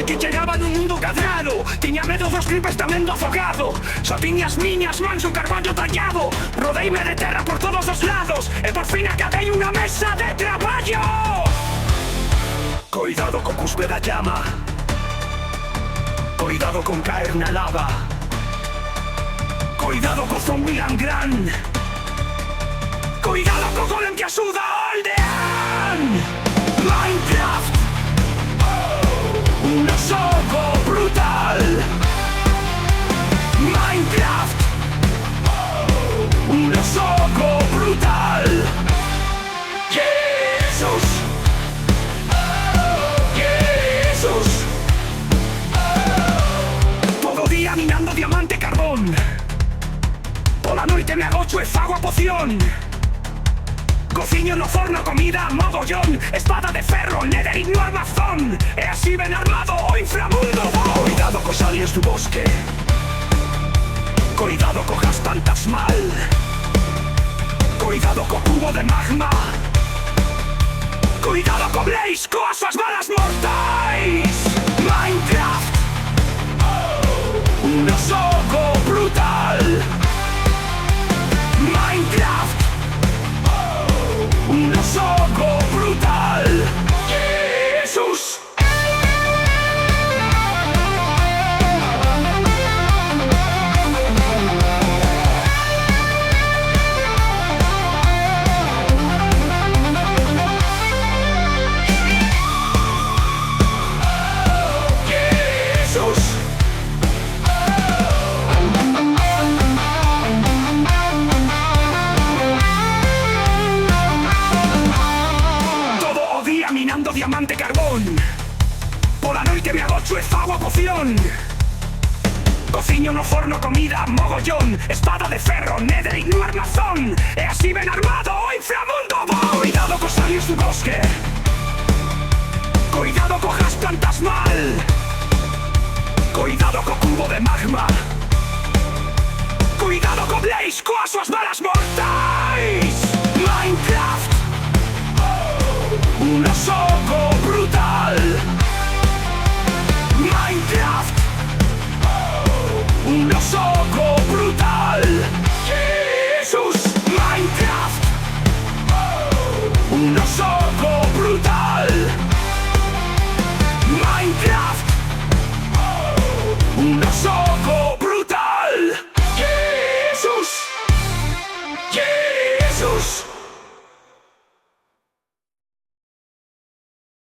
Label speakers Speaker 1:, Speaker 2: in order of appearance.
Speaker 1: que chegaba nun mundo cadrado. Tiña medo dos creepers tamén do afogado. Só tiña as miñas mans un carballo tallado. Rodeime de terra por todos os lados e por fin acabei unha mesa de traballo. Coidado co cuspe da llama, coidado con caer na lava, coidado co zombi gran. Coidado co golem que axuda ao aldeán. Minecraft, un xogo brutal. Minecraft, un xogo brutal. Jesus, Jesus. Todo o día minando diamante e carbón. Pola noite me agocho e fago a poción. Cociño no forno comida mogollón. Espada de ferro, netherite no armazón. E así ven armado o inframundo vou. Coidado cos aliens do bosque, coidado co gas fantasmal, coidado co cubo de magma, coidado co Blaze coas súas balas mortais. Minecraft, un xogo brutal. Minecraft, un xogo brutal. Jesus. Minando diamante e carbón. Pola noite me agocho e fago a poción. Cociño no forno comida mogollón. Espada de ferro, netherite no armazón. E así ven armado o inframundo vou. Coidado cos aliens do bosque, coidado co gas fantasmal, coidado co cubo de magma, coidado co Blaze coas súas balas mortais. Minecraft, un xogo brutal. Minecraft, un xogo brutal. Jesus. Minecraft, un xogo